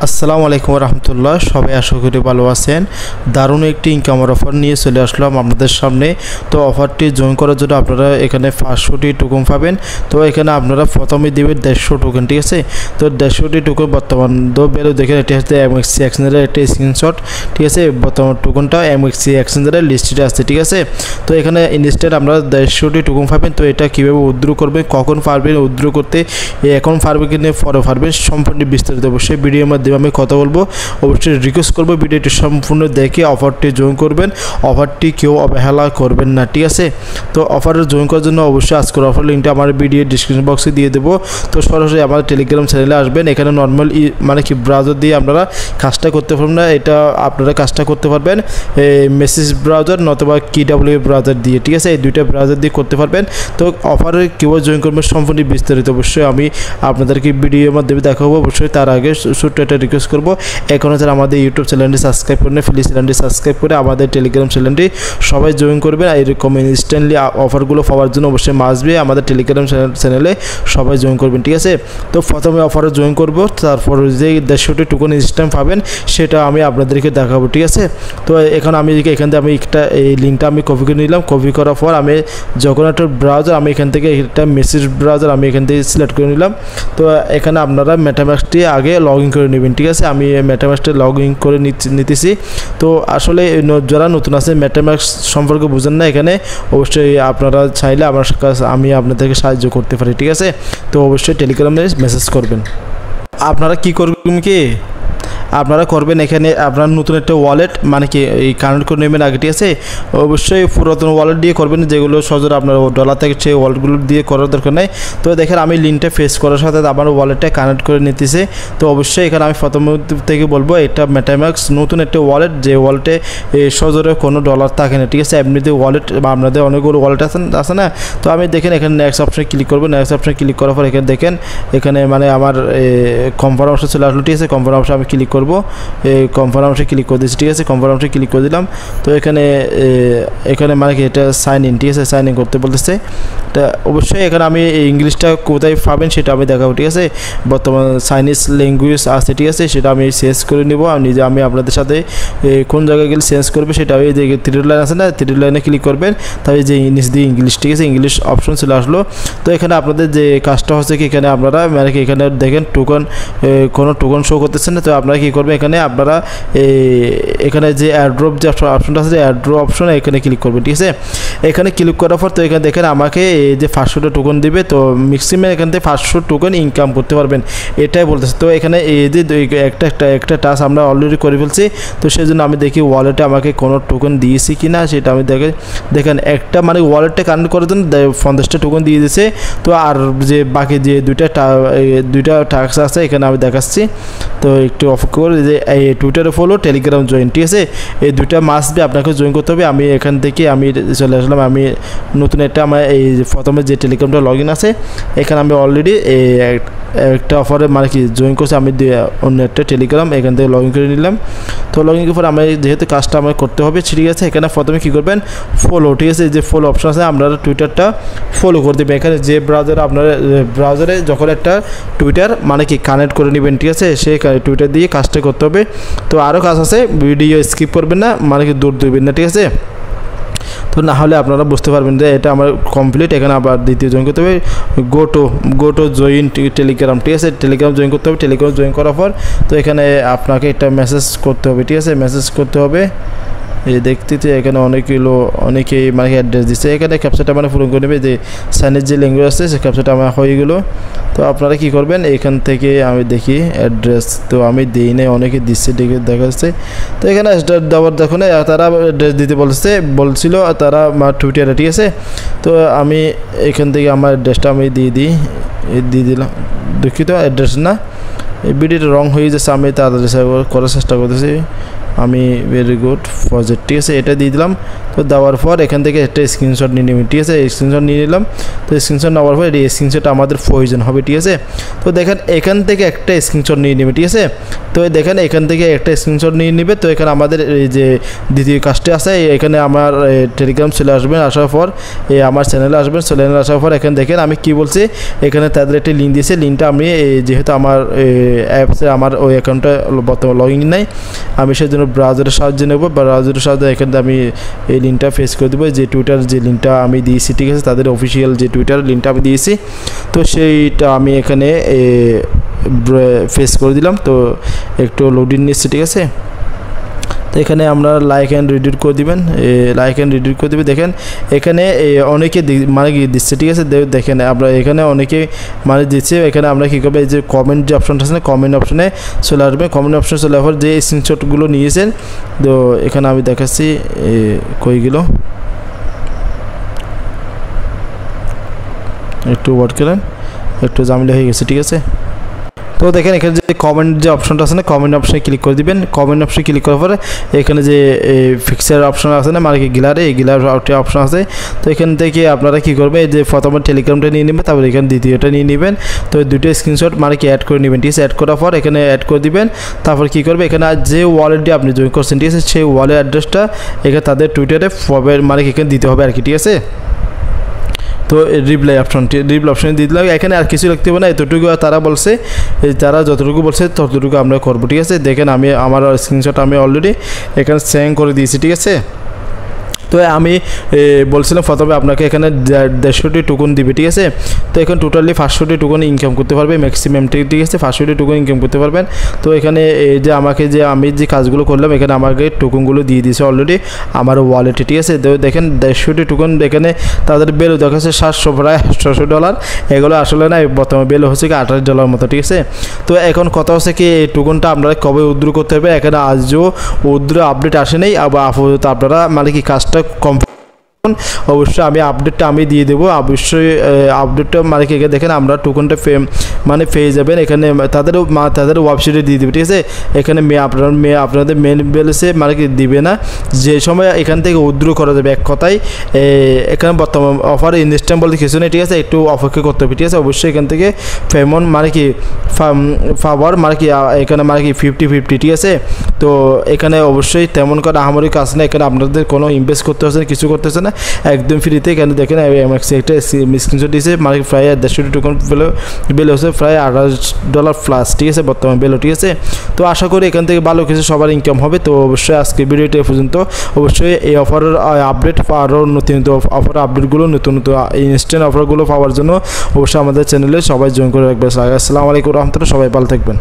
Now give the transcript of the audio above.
আসসালামু আলাইকুম রহমতুল্লাহ। সবাই আশা করি ভালো আছেন। দারুণ একটি ইনকামের অফার নিয়ে চলে আসলাম আপনাদের সামনে। তো অফারটি জয়েন করার জন্য আপনারা এখানে 500টি টোকেন পাবেন। তো এখানে আপনারা প্রথমে দেবেন 150 টোকেন, ঠিক আছে। তো 150টি টোকেন বর্তমান ভ্যালু দেখেন, এটি হচ্ছে এমএক্সি এক্সচেঞ্জের একটি স্ক্রিনশট, ঠিক আছে। বর্তমান টোকেনটা এমএক্সি এক্সচেঞ্জের লিস্টে আছে, ঠিক আছে। তো এখানে ইনস্ট্যান্ট আমরা 150টি টোকেন পাবেন। তো এটা কীভাবে উইথড্র করবেন, কখন পারবেন উইথড্র করতে, এখন পারবে কিনা পরে পারবেন, সম্পূর্ণ বিস্তারিত অবশ্যই ভিডিওর মধ্যে আমি কথা বলবো। অবশ্যই রিকোয়েস্ট করবো ভিডিওটি সম্পূর্ণ দেখে অফারটি জয়েন করবেন। অফারটি কেউ অবহেলা করবেন না, ঠিক আছে। তো অফারে জয়েন করার জন্য অবশ্যই আজকের অফার লিঙ্কটা আমার ভিডিও ডিসক্রিপশন বক্সে দিয়ে দেবো। তো সরাসরি আমার টেলিগ্রাম চ্যানেলে আসবেন। এখানে নর্মাল মানে কি ব্রাউজার দিয়ে আপনারা কাজটা করতে পারবেন না, এটা আপনারা কাজটা করতে পারবেন মেসেজ ব্রাউজার নতুবা কিডাব্লিউ ব্রাউজার দিয়ে, ঠিক আছে। এই দুইটা ব্রাউজার দিয়ে করতে পারবেন। তো অফারে কীভাবে জয়েন করবেন সম্পূর্ণ বিস্তারিত অবশ্যই আমি আপনাদেরকে ভিডিওর মাধ্যমে দেখাবো। অবশ্যই তার আগে ছোট্ট একটা রিকোয়েস্ট করবো, এখনও যারা আমাদের ইউটিউব চ্যানেলটি সাবস্ক্রাইব করেন প্লিজ চ্যানেলটি সাবস্ক্রাইব করে আমাদের টেলিগ্রাম চ্যানেলটি সবাই জয়েন করবেন। এরকম ইনস্ট্যান্টলি অফারগুলো পাওয়ার জন্য অবশ্যই মাসবে আমাদের টেলিগ্রাম চ্যানেলে সবাই জয়েন করবেন, ঠিক আছে। তো প্রথমে অফারে জয়েন করব, তারপর যে 150টি টোকেন ইনস্ট্যান্ট পাবেন সেটা আমি আপনাদেরকে দেখাবো, ঠিক আছে। তো এখন আমি এখান থেকে এই লিঙ্কটা আমি কপি করে নিলাম। কপি করার পর আমি যখন একটা ব্রাউজার আমি এখান থেকে একটা মেসেজ ব্রাউজার আমি এখান থেকে সিলেক্ট করে নিলাম। তো এখানে আপনারা মেটামাস্কটি আগে লগ ইন করে নেবেন, ঠিক আছে। আমি মেটামাস্কে লগ ইন করে নিতেছি। তো আসলে যারা নতুন আছে মেটামাস্ক সম্পর্কে বুঝেন না, এখানে অবশ্যই আপনারা চাইলে আমার কাছে আমি আপনাদেরকে সাহায্য করতে পারি, ঠিক আছে। তো অবশ্যই টেলিগ্রামে মেসেজ করবেন। আপনারা কি করবেন, কি আপনারা করবেন এখানে আপনার নতুন একটা ওয়ালেট মানে কি এই কানেক্ট করে নেবেন আগে, ঠিক আছে। অবশ্যই পুরাতন ওয়ালেট দিয়ে করবেন, যেগুলো সহজে আপনার ডলার থেকে সেই ওয়ালেটগুলো দিয়ে করার দরকার নেই। তো দেখেন আমি লিঙ্কটা ফেস করার সাথে আমার ওয়ালেটটা কানেক্ট করে নিতেছে। তো অবশ্যই এখানে আমি প্রথম থেকে বলবো এটা মেটামাস্ক নতুন একটা ওয়ালেট, যে ওয়ালেটে সহজে কোনো ডলার থাকে না, ঠিক আছে। এমনিতে ওয়ালেট বা আপনাদের অনেকগুলো ওয়ালেট আছে না। তো আমি দেখেন এখানে নেক্সট অপশনে ক্লিক করবো। নেক্সট অপশনে ক্লিক করার পর এখানে দেখেন এখানে মানে আমার কনফার্ম অপশন চলে আসলো, ঠিক আছে। কনফার্ম অপশন আমি ক্লিক করবো, কনফার্ম অপশনে ক্লিক করে দিচ্ছি, ঠিক আছে। কনফার্ম অপশনে ক্লিক করে দিলাম। তো এখানে মানে কি এটা সাইন ইন, ঠিক আছে। সাইন ইন করতে বলতেছে। এটা অবশ্যই এখানে আমি ইংলিশটা কোথায় পাবেন সেটা আমি দেখাবো, ঠিক আছে। বর্তমান চাইনিজ ল্যাঙ্গুয়েজ আছে, ঠিক আছে। সেটা আমি চেঞ্জ করে নেবো নিজে। আমি আপনাদের সাথে কোন জায়গায় গেলে চেঞ্জ করবে সেটা ওই যে 3 লাইন আছে না, 3 লাইনে ক্লিক করবেন। তাই যে ইংলিশ দিয়ে ইংলিশ, ঠিক আছে। ইংলিশ অপশন চলে আসলো। তো এখানে আপনাদের যে কাজটা হচ্ছে কি এখানে আপনারা মানে কি এখানে দেখেন টোকন কোনো টোকন শো করতেছে না। তো আপনারা কী করবেন, এখানে আপনারা এখানে যে এয়ারড্রপ যে অপশনটা আছে এয়ারড্রপ অপশনে এখানে ক্লিক করবেন, ঠিক আছে। এখানে ক্লিক করার পর তো এখানে দেখেন আমাকে এই যে 500টা টোকন দিবে। তো ম্যাক্সিমাম এখান থেকে 500 টোকন ইনকাম করতে পারবেন, এটাই বলতেছে। তো এখানে এই যে একটা টাস্ক আমরা অলরেডি করে ফেলছি। তো সেই জন্য আমি দেখি ওয়ালেটে আমাকে কোনো টোকন দিয়েছি কি না সেটা আমি দেখেন একটা মানে ওয়ালেটটা কানেক্ট করার জন্য 50টা টোকন দিয়ে দিয়েছে। তো আর যে বাকি যে দুইটা টাস্ক আছে এখানে আমি দেখাচ্ছি। তো একটু অফ করে যে এই টুইটারে ফলো টেলিগ্রাম জয়েন, ঠিক আছে। এই দুইটা মাস্ট আপনাকে জয়েন করতে হবে। আমি এখান থেকে আমি চলে আসলাম। আমি নতুন একটা আমার এই প্রথমে যে টেলিগ্রামটা লগ ইন আছে এখানে আমি অলরেডি একটা অফারে মানে কি জয়েন করছি। আমি অন্য একটা টেলিগ্রাম এখান থেকে লগ ইন করে নিলাম। তো লগ ইন করার পর আমি যেহেতু কাজটা আমার করতে হবে, ঠিক আছে। এখানে প্রথমে কী করবেন, ফলো, ঠিক আছে। যে ফলো অপশন আছে আপনারা টুইটারটা ফলো করে দেবেন। এখানে যে ব্রাউজারে আপনারা ব্রাউজারে যখন একটা টুইটার মানে কি কানেক্ট করে নেবেন, ঠিক আছে, সেই টুইটার দিয়ে কাজটা করতে হবে। তো আরও কাজ আছে, ভিডিও স্কিপ করবেন না, মানে কি দূর দেবেন না, ঠিক আছে। তো না হলে আপনারা বুঝতে পারবেন যে এটা আমার কমপ্লিট। এখানে আবার দ্বিতীয় জয়েন করতে হবে, গো টু জয়েন টেলিগ্রাম, ঠিক আছে। টেলিগ্রাম জয়েন করতে হবে। টেলিগ্রাম জয়েন করার পর তো এখানে আপনাকে একটা মেসেজ করতে হবে, ঠিক আছে। মেসেজ করতে হবে। এই দেখতেছে এখানে অনেকেই মানে অ্যাড্রেস দিচ্ছে। এখানে ক্যাপচারটা মানে পূরণ করে নেবে, যে সাইনের যে ল্যাঙ্গুয়েজ আছে সেই ক্যাপচারটা আমার হয়ে গেলো। তো আপনারা কী করবেন, এখান থেকে আমি দেখি অ্যাড্রেস তো আমি দিই নাই, অনেকে দিচ্ছে দেখা যাচ্ছে। তো এখানে দেওয়ার দেখুন তারা অ্যাড্রেস দিতে বলছিল তারা টুইটারে, ঠিক আছে। তো আমি এখান থেকে আমার অ্যাড্রেসটা আমি দিয়ে দিলাম। দুঃখিত, অ্যাড্রেস না, এই ভিডিওটা রং হয়ে যাচ্ছে। আমি তাড়াতাড়ি করার চেষ্টা করতেছি। আমি ভেরি গুড প্রজেক্ট, ঠিক আছে, এটা দিয়ে দিলাম। তো দেওয়ার পর এখান থেকে একটা স্ক্রিনশট নিয়ে নেবেন, ঠিক আছে, স্ক্রিনশট নিয়ে নিলাম। তো স্ক্রিনশট নেওয়ার পর এই স্ক্রিনশট আমাদের প্রয়োজন হবে, ঠিক আছে। তো দেখেন এখান থেকে একটা স্ক্রিনশট নিয়ে নেবে, ঠিক আছে। তো দেখেন এখান থেকে একটা স্ক্রিনশট নিয়ে নেবে। তো এখানে আমাদের এই যে দ্বিতীয় কাজটি আছে, এখানে আমার টেলিগ্রাম চলে আসবেন, আসার পর আমার চ্যানেলে আসবেন, চ্যানেলে আসার পর এখানে দেখেন আমি কি বলছি, এখানে তাদের একটি লিঙ্ক দিয়েছে। লিঙ্কটা আমি যেহেতু আমার অ্যাপসে আমার ওই অ্যাকাউন্টটা বর্তমানে লগ ইন নাই, আমি সেজন্য ব্রাউজারের সাহায্যে নেব। ব্রাউজারের সাহায্যে এখানে আমি এই লিঙ্কটা ফেস করে দেবো, যে টুইটার যে লিঙ্কটা আমি দিয়েছি, ঠিক আছে, তাদের অফিসিয়াল যে টুইটার লিঙ্কটা আমি দিয়েছি। তো সেইটা আমি এখানে ফেস করে দিলাম। তো একটু লোডিং নিচ্ছে, ঠিক আছে। তো এখানে আমরা লাইক অ্যান্ড রিডিট করে দিবেন, লাইক অ্যান্ড রিডিট করে দেবেন। দেখেন এখানে অনেকে মানে কি দিচ্ছে, ঠিক আছে। দেখেন আমরা এখানে অনেকে মানে দিচ্ছে। এখানে আমরা কী করবো, এই যে কমেন্ট যে অপশনটা আছে না, কমেন্ট অপশনে চলে আসবে। কমেন্ট অপশনে চলে আসার যে স্ক্রিনশটগুলো নিয়েছেন, তো এখানে আমি দেখাচ্ছি কইগুলো একটু ওয়ার্ড করেন, একটু ঝামেলা হয়ে গেছে, ঠিক আছে। তো দেখেন এখানে যে কমেন্ট যে অপশনটা আছে না, কমেন্ট অপশনে ক্লিক করে দিবেন। কমেন্ট অপশনে ক্লিক করার পরে এখানে যে ফিক্সার অপশন আছে না, মানে কি গিলারে, এই গিলার অপশন আছে। তো এখান থেকে আপনারা কী করবেন, এই যে প্রথমে টেলিগ্রামটা নিয়ে নেবেন, তারপর এখানে দ্বিতীয়টা নিয়ে নেবেন। তো দুটো স্ক্রিনশট মানে কি অ্যাড করে নেবেন, ঠিক আছে। অ্যাড করার পর এখানে অ্যাড করে দিবেন। তারপর কী করবে, এখানে যে ওয়ালেটটি আপনি জয়েন করছেন, ঠিক আছে, সেই ওয়ালেট অ্যাড্রেসটা এখানে তাদের টুইটারে মানে কি এখানে দিতে হবে আর কি, ঠিক আছে। তো রিপ্লাই অপশন দিয়ে দিলাম। এখানে আর কিছু লিখতে হবে না, এতটুকু তারা বলছে, তারা যতটুকু বলছে ততটুকু আমরা করবো, ঠিক আছে। দেখেন আমি আমার স্ক্রিনশট আমি অলরেডি এখানে সেন্ড করে দিয়েছি, ঠিক আছে। তো আমি বলছিলাম প্রথমে আপনাকে এখানে 150টি টোকন দিবে, ঠিক আছে। তো এখন টোটালি 500টি টোকন ইনকাম করতে পারবে ম্যাক্সিমাম, ঠিক আছে, 500টি টোকন ইনকাম করতে পারবেন। তো এখানে যে আমাকে যে আমি যে কাজগুলো করলাম, এখানে আমাকে টোকনগুলো দিয়ে দিয়েছে অলরেডি আমার ওয়ালেটে, ঠিক আছে। তো দেখেন 150টি টোকন, এখানে তাদের বেল দেখাচ্ছে প্রায় $700। এগুলো আসলে না, বর্তমানে বেল হচ্ছে কি $28 মতো, ঠিক আছে। তো এখন কথা হচ্ছে কি এই টোকনটা আপনারা কবে উইথড্র করতে হবে, এখানে আজও উইথড্র আপডেট আসে নেই। আবার আপাতত আপনারা মানে কি কাজটা অবশ্যই আমি আপডেটটা আমি দিয়ে দেবো, অবশ্যই আপডেটটা মানে কি দেখেন আমরা টোকনটা মানে পেয়ে যাবেন। এখানে তাদের ওয়েবসাইটে দিয়ে দেবে, ঠিক আছে। এখানে আপনাদের মেন ব্যালেন্সে মানে কি দিবে না, যে সময় এখান থেকে উইথড্র করা যাবে। এক কথায় এখানে বর্তমান অফার ইনস্ট্যান্ট বলতে কিছু নেই, ঠিক আছে, একটু অপেক্ষা করতে হবে, ঠিক আছে। অবশ্যই এখান থেকে পেমেন্ট মানে কি পাওয়ার মানে কি এখানে মানে কি 50-50, ঠিক আছে। তো এখানে অবশ্যই তেমন করে আহামরি কাজ না, এখানে আপনাদের কোনো ইনভেস্ট করতে হচ্ছে না, কিছু করতেছে না, একদম ফ্রিতে। এখানে দেখেন এমএক্সি একটা স্ক্রিনশট দিয়েছে, মানে প্রায় 150টি টোকন বেল হচ্ছে প্রায় $28+, ঠিক আছে, বর্তমান বেল, ঠিক আছে। তো আশা করি এখান থেকে ভালো কিছু সবার ইনকাম হবে। তো অবশ্যই আজকে ভিডিওটা এ পর্যন্ত। অবশ্যই এই অফারের আপডেট আরও নতুন অফার আপডেটগুলো, নতুন ইনস্ট্যান্ট অফারগুলো পাওয়ার জন্য অবশ্যই আমাদের চ্যানেলে সবাই জয়েন করে রাখবে। আসসালামু আলাইকুম রহমতুল্লাহ, সবাই ভালো থাকবেন।